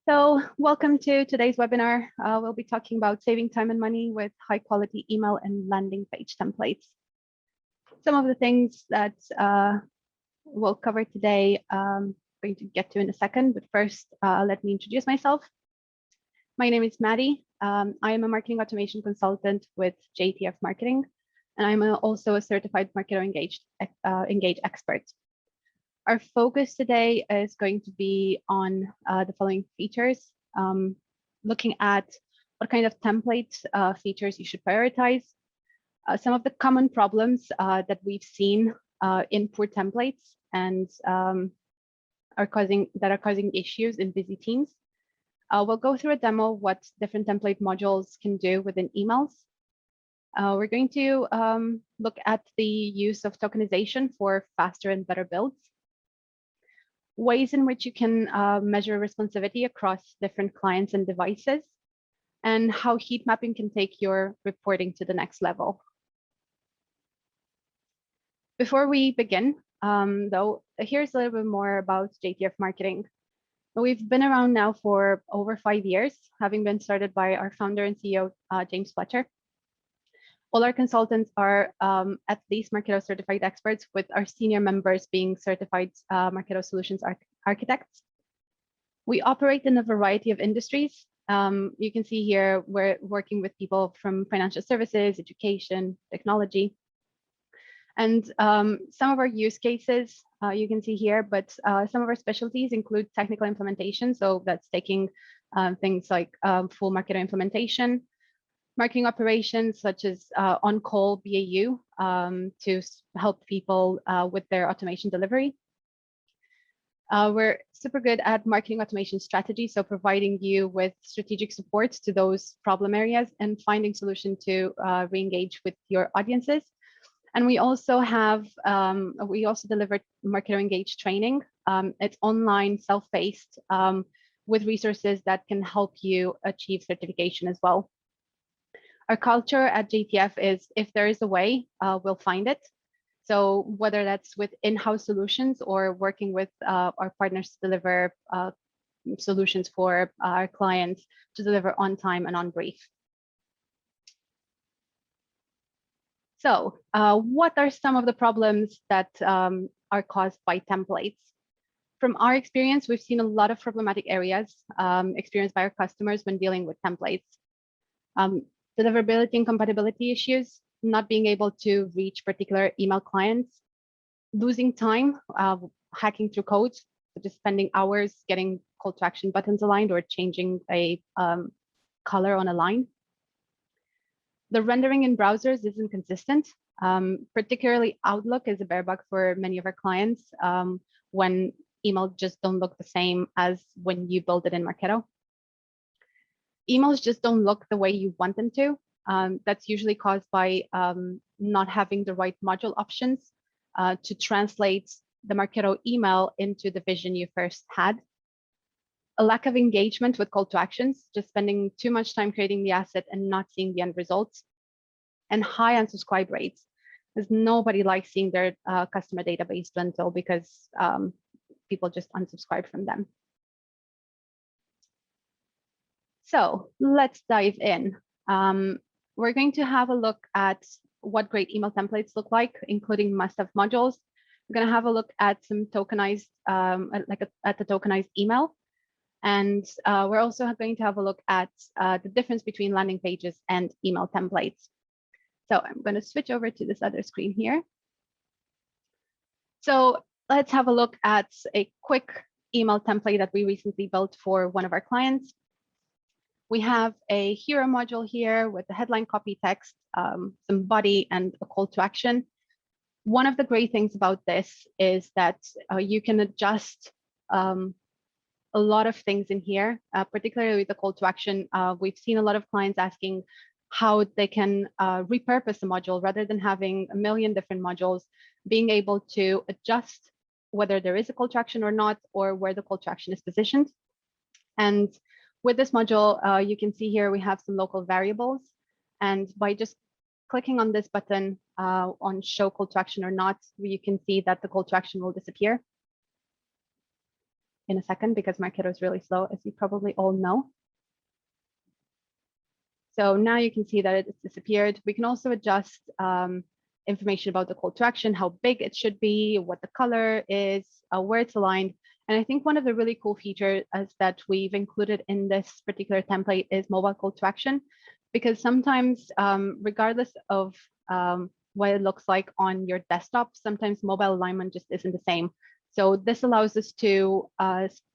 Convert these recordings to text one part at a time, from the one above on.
So welcome to today's webinar. We'll be talking about saving time and money with high quality email and landing page templates. Some of the things that we'll cover today, I'm going to get to in a second, but first let me introduce myself. My name is Maddie. I am a marketing automation consultant with JTF Marketing, and I'm also a certified Marketo Engage expert. Our focus today is going to be on the following features, looking at what kind of template features you should prioritize, some of the common problems that we've seen in poor templates and are causing issues in busy teams. We'll go through a demo of what different template modules can do within emails. We're going to look at the use of tokenization for faster and better builds, ways in which you can measure responsivity across different clients and devices, and how heat mapping can take your reporting to the next level. Before we begin, though, here's a little bit more about JTF Marketing. We've been around now for over 5 years, having been started by our founder and CEO, James Fletcher. All our consultants are at least Marketo certified experts, with our senior members being certified Marketo solutions architects. We operate in a variety of industries. You can see here we're working with people from financial services, education, technology. And some of our use cases you can see here, but some of our specialties include technical implementation. So that's taking things like full Marketo implementation, marketing operations such as on-call BAU to help people with their automation delivery. We're super good at marketing automation strategy, so providing you with strategic support to those problem areas and finding solution to re-engage with your audiences. And we also have, we also deliver Marketo Engage training. It's online, self-paced, with resources that can help you achieve certification as well. Our culture at JTF is, if there is a way, we'll find it. So whether that's with in-house solutions or working with our partners to deliver solutions for our clients to deliver on time and on brief. So what are some of the problems that are caused by templates? From our experience, we've seen a lot of problematic areas experienced by our customers when dealing with templates. Deliverability and compatibility issues, not being able to reach particular email clients, losing time, hacking through code, so just spending hours getting call to action buttons aligned or changing a color on a line. The rendering in browsers isn't consistent. Particularly Outlook is a bear bug for many of our clients when email just don't look the same as when you build it in Marketo. Emails just don't look the way you want them to. That's usually caused by not having the right module options to translate the Marketo email into the vision you first had. A lack of engagement with call to actions, just spending too much time creating the asset and not seeing the end results. And high unsubscribe rates, because nobody likes seeing their customer database dwindle because people just unsubscribe from them. So let's dive in. We're going to have a look at what great email templates look like, including must-have modules. We're going to have a look at some tokenized, at the tokenized email. And we're also going to have a look at the difference between landing pages and email templates. So I'm going to switch over to this other screen here. So let's have a look at a quick email template that we recently built for one of our clients. We have a hero module here with the headline copy text, some body, and a call to action. One of the great things about this is that you can adjust a lot of things in here, particularly with the call to action. We've seen a lot of clients asking how they can repurpose a module rather than having a million different modules, being able to adjust whether there is a call to action or not, or where the call to action is positioned. And with this module, you can see here we have some local variables. And by just clicking on this button on show call to action or not, you can see that the call to action will disappear. in a second because Marketo is really slow, as you probably all know. So now you can see that it's disappeared. We can also adjust information about the call to action, how big it should be, what the color is, where it's aligned. And I think one of the really cool features that we've included in this particular template is mobile call to action, because sometimes, regardless of what it looks like on your desktop, sometimes mobile alignment just isn't the same. So this allows us to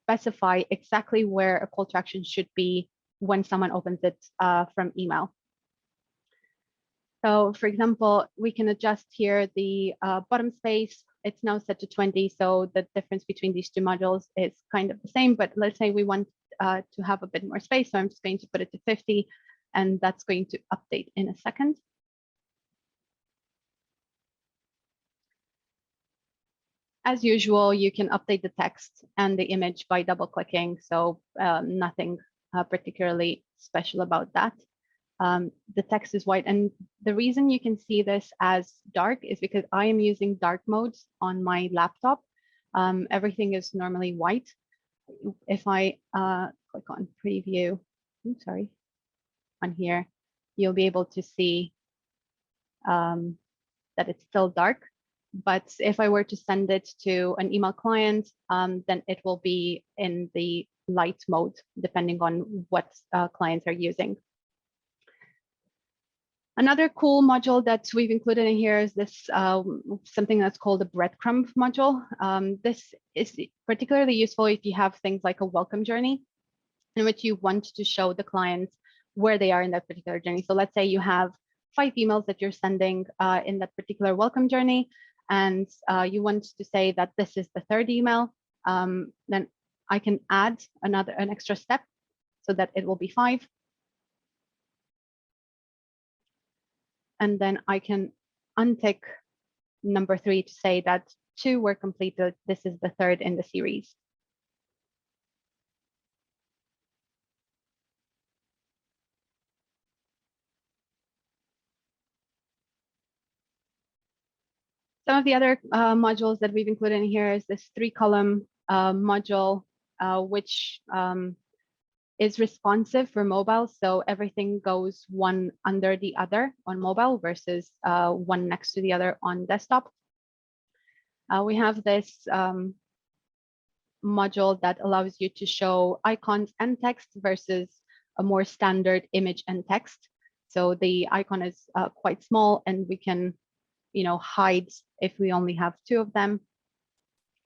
specify exactly where a call to action should be when someone opens it from email. So for example, we can adjust here the bottom space. It's now set to 20. So the difference between these two modules is kind of the same, but let's say we want to have a bit more space. So I'm just going to put it to 50, and that's going to update in a second. As usual, you can update the text and the image by double clicking. So nothing particularly special about that. The text is white, and the reason you can see this as dark is because I am using dark modes on my laptop. Everything is normally white. If I click on preview, sorry, on here, you'll be able to see that it's still dark. But if I were to send it to an email client, then it will be in the light mode, depending on what clients are using. Another cool module that we've included in here is this something that's called a breadcrumb module. This is particularly useful if you have things like a welcome journey in which you want to show the clients where they are in that particular journey. So let's say you have 5 emails that you're sending in that particular welcome journey, and you want to say that this is the 3rd email, then I can add an extra step so that it will be 5. And then I can untick number 3 to say that 2 were completed. This is the 3rd in the series. Some of the other modules that we've included in here is this 3-column module, which is responsive for mobile. So everything goes one under the other on mobile versus one next to the other on desktop. We have this module that allows you to show icons and text versus a more standard image and text. So the icon is quite small, and we can, hide if we only have 2 of them.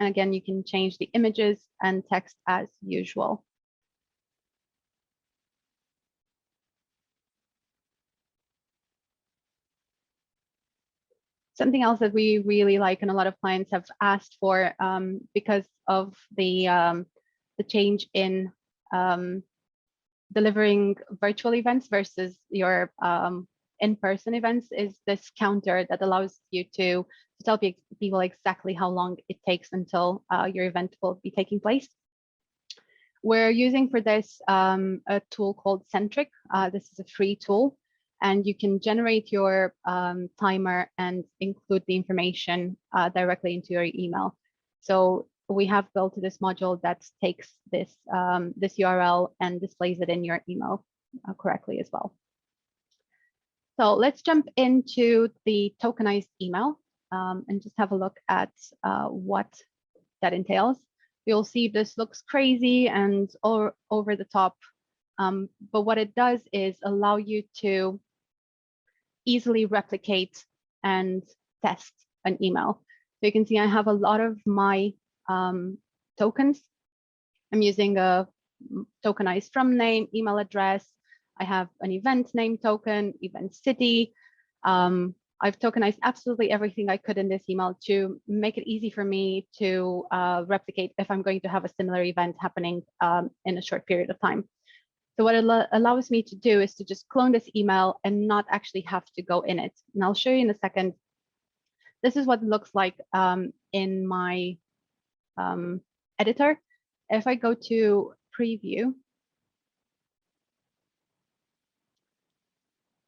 And again, you can change the images and text as usual. Something else that we really like and a lot of clients have asked for because of the change in delivering virtual events versus your in-person events is this counter that allows you to tell people exactly how long it takes until your event will be taking place. We're using for this a tool called Centric. This is a free tool, and you can generate your timer and include the information directly into your email. So we have built this module that takes this URL and displays it in your email correctly as well. So let's jump into the tokenized email and just have a look at what that entails. You'll see this looks crazy and over the top, but what it does is allow you to easily replicate and test an email. So you can see I have a lot of my tokens. I'm using a tokenized from name, email address. I have an event name token, event city. I've tokenized absolutely everything I could in this email to make it easy for me to replicate if I'm going to have a similar event happening in a short period of time. So what it allows me to do is to just clone this email and not actually have to go in it. And I'll show you in a second. This is what it looks like in my editor. If I go to preview,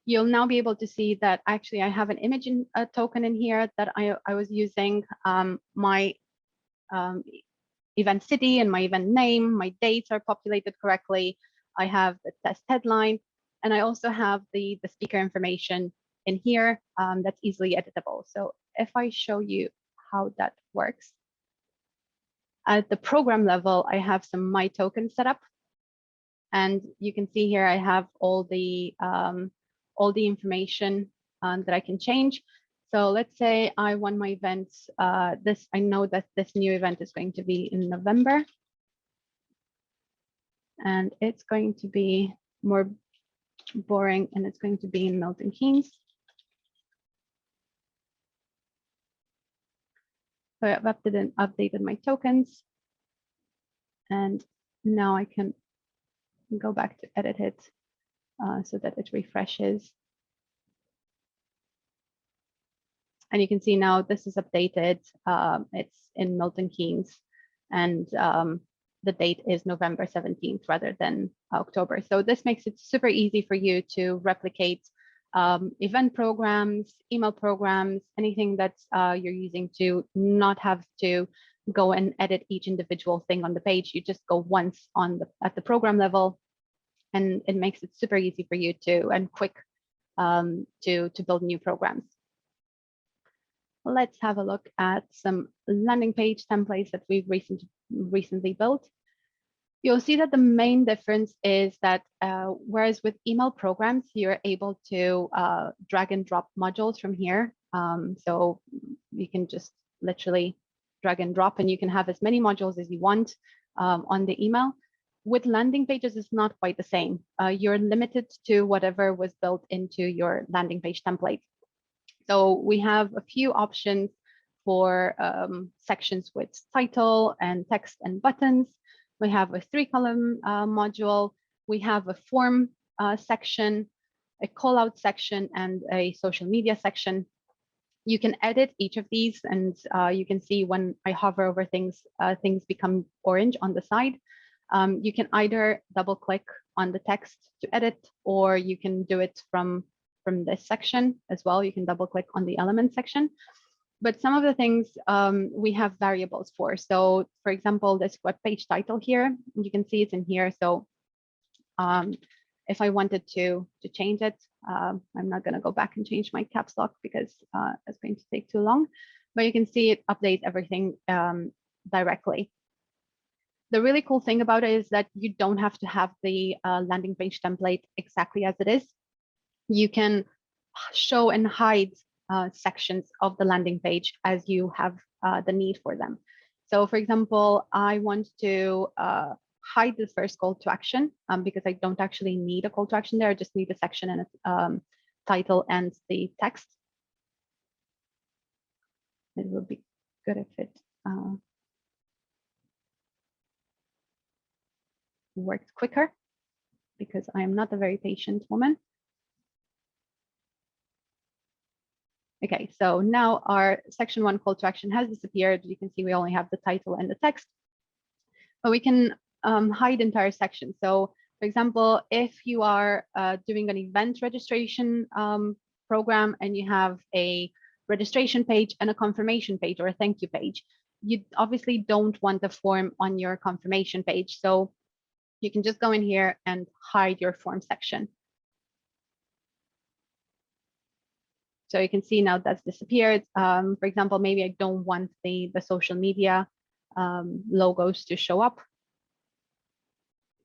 you'll now be able to see that actually I have an image in a token in here that I was using. My event city and my event name. My dates are populated correctly. I have the test headline, and I also have the speaker information in here that's easily editable. So if I show you how that works, at the program level, I have some My Tokens set up, and you can see here I have all the information that I can change. So let's say I want my events. I know that this new event is going to be in November, and it's going to be more boring, and it's going to be in Milton Keynes. So I've updated my tokens, and now I can go back to edit it so that it refreshes. And you can see now this is updated. It's in Milton Keynes, and the date is November 17th rather than October. So this makes it super easy for you to replicate event programs, email programs, anything that you're using, to not have to go and edit each individual thing on the page. You just go once at the program level, and it makes it super easy for you and quick to build new programs. Let's have a look at some landing page templates that we've recently built. You'll see that the main difference is that whereas with email programs, you're able to drag and drop modules from here. So you can just literally drag and drop, and you can have as many modules as you want on the email. With landing pages, it's not quite the same. You're limited to whatever was built into your landing page template. So we have a few options for sections with title and text and buttons. We have a 3-column module. We have a form section, a call-out section, and a social media section. You can edit each of these, and you can see when I hover over things, things become orange on the side. You can either double-click on the text to edit, or you can do it from this section as well. You can double click on the element section, but some of the things we have variables for. So for example, this web page title here, you can see it's in here. So if I wanted to change it, I'm not going to go back and change my caps lock because it's going to take too long, but you can see it updates everything directly. The really cool thing about it is that you don't have to have the landing page template exactly as it is. You can show and hide sections of the landing page as you have the need for them. So for example, I want to hide the first call to action because I don't actually need a call to action there. I just need a section and a title and the text. It would be good if it worked quicker, because I am not a very patient woman. Okay, so now our section 1 call to action has disappeared. You can see we only have the title and the text, but we can hide entire sections. So for example, if you are doing an event registration program and you have a registration page and a confirmation page or a thank you page, you obviously don't want the form on your confirmation page. So you can just go in here and hide your form section. So you can see now that's disappeared. For example, maybe I don't want the social media logos to show up.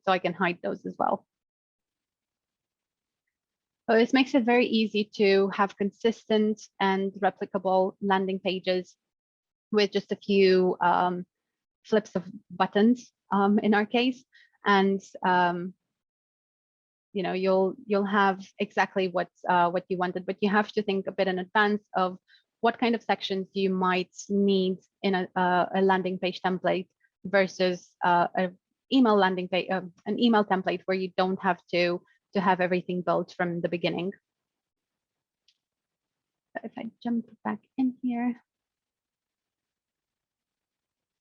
So I can hide those as well. So this makes it very easy to have consistent and replicable landing pages with just a few flips of buttons in our case. And you know, you'll have exactly what you wanted, but you have to think a bit in advance of what kind of sections you might need in a landing page template versus an email landing page, an email template where you don't have to have everything built from the beginning. If I jump back in here.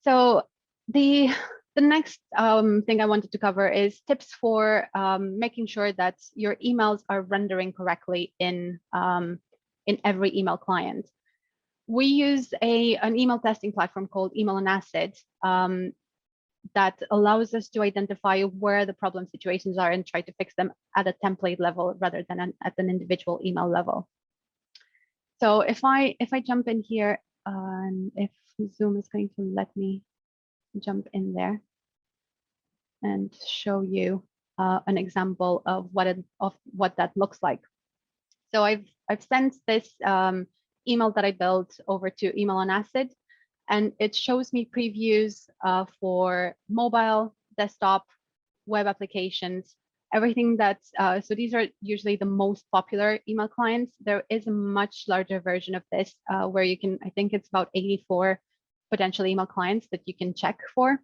So the next thing I wanted to cover is tips for making sure that your emails are rendering correctly in every email client. We use an email testing platform called Email and Acid. that allows us to identify where the problem situations are and try to fix them at a template level rather than at an individual email level. So if I jump in here, if Zoom is going to let me jump in there and show you an example of what that looks like. So I've sent this email that I built over to Email on Acid, and it shows me previews for mobile, desktop, web applications, everything that's, so these are usually the most popular email clients. There is a much larger version of this where you can, I think it's about 84 potential email clients that you can check for.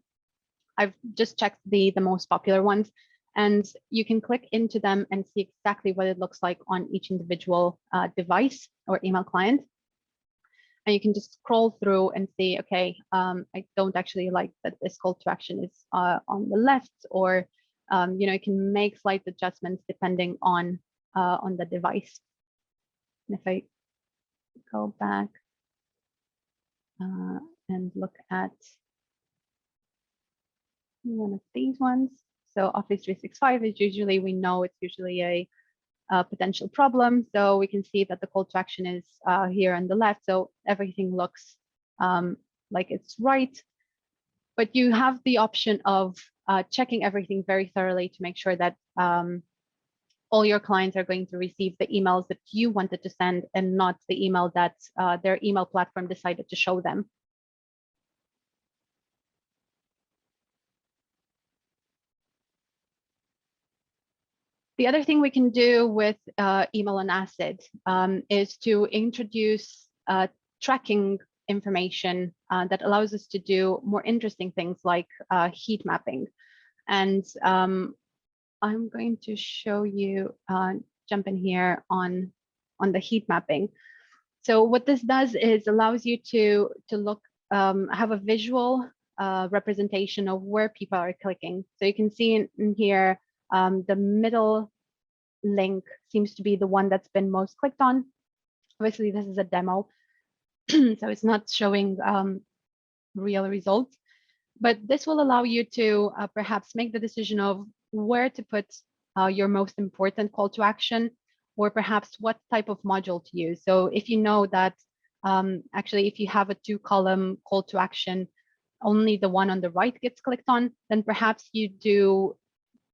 I've just checked the most popular ones, and you can click into them and see exactly what it looks like on each individual device or email client. And you can just scroll through and see, okay, I don't actually like that this call to action is on the left, or you can make slight adjustments depending on the device. And if I go back and look at one of these ones, so Office 365 is usually, we know it's usually a potential problem. So we can see that the call to action is here on the left. So everything looks like it's right. But you have the option of checking everything very thoroughly to make sure that all your clients are going to receive the emails that you wanted to send and not the email that their email platform decided to show them. The other thing we can do with Email on Acid is to introduce tracking information that allows us to do more interesting things like heat mapping. And I'm going to show you, jump in here on the heat mapping. So what this does is allows you to look, have a visual representation of where people are clicking. So you can see in here, the middle link seems to be the one that's been most clicked on. Obviously, this is a demo, so it's not showing real results, but this will allow you to perhaps make the decision of where to put your most important call to action, or perhaps what type of module to use. So if you know that actually, if you have a 2-column call to action, only the one on the right gets clicked on, then perhaps you do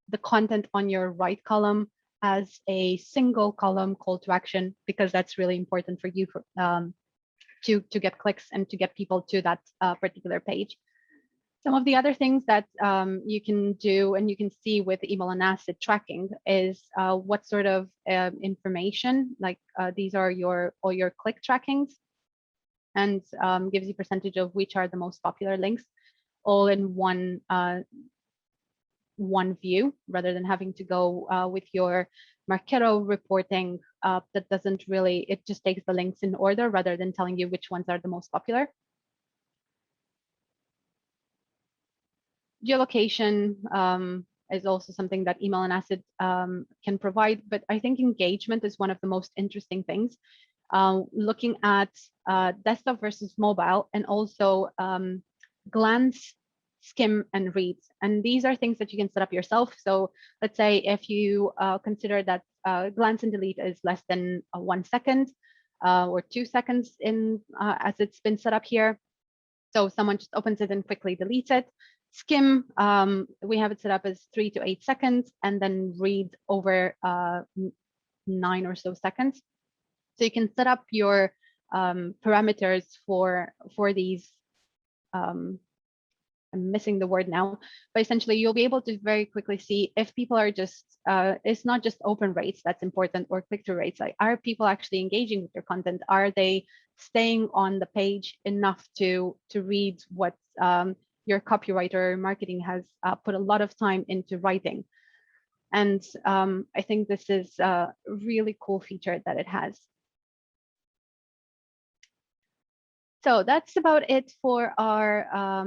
the content on your right column as a single column call to action, because that's really important for you to get clicks and to get people to that particular page. Some of the other things that you can do and you can see with Email on Acid tracking is what sort of information, like these are all your click trackings, and gives you percentage of which are the most popular links, all in one view, rather than having to go with your Marketo reporting that doesn't really, it just takes the links in order rather than telling you which ones are the most popular. Geolocation is also something that Email on Acid can provide, but I think engagement is one of the most interesting things. Looking at desktop versus mobile, and also glance, skim, and read. And these are things that you can set up yourself. So let's say if you consider that glance and delete is less than 1 second or 2 seconds in as it's been set up here. So someone just opens it and quickly deletes it. Skim, we have it set up as 3 to 8 seconds, and then read over 9 or so seconds. So you can set up your parameters for these. I'm missing the word now, but essentially you'll be able to very quickly see if people are just, it's not just open rates that's important, or click-through rates. Like, are people actually engaging with your content? Are they staying on the page enough to read what your copywriter or marketing has put a lot of time into writing? And I think this is a really cool feature that it has. So that's about it for our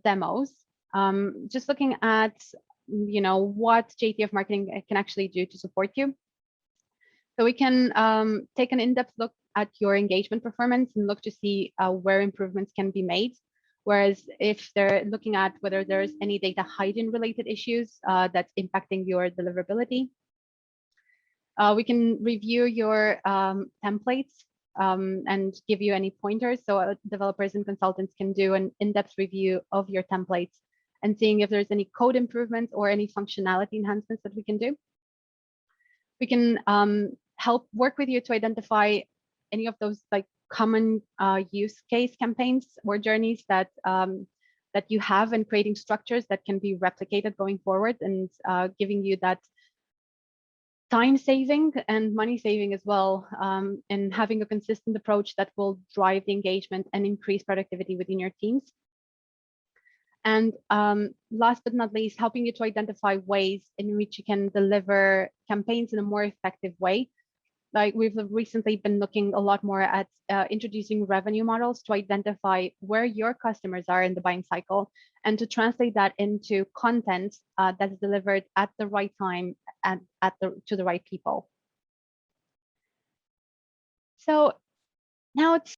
demos. Just looking at what JTF marketing can actually do to support you. So we can take an in-depth look at your engagement performance and look to see where improvements can be made. Whereas if they're looking at whether there's any data hygiene related issues that's impacting your deliverability, we can review your templates and give you any pointers. So developers and consultants can do an in-depth review of your templates and seeing if there's any code improvements or any functionality enhancements that we can do. We can help work with you to identify any of those like common use case campaigns or journeys that that you have, and creating structures that can be replicated going forward, and giving you that time saving and money saving as well, and having a consistent approach that will drive the engagement and increase productivity within your teams. And last but not least, helping you to identify ways in which you can deliver campaigns in a more effective way. Like we've recently been looking a lot more at introducing revenue models to identify where your customers are in the buying cycle, and to translate that into content that's delivered at the right time and to the right people. So now it's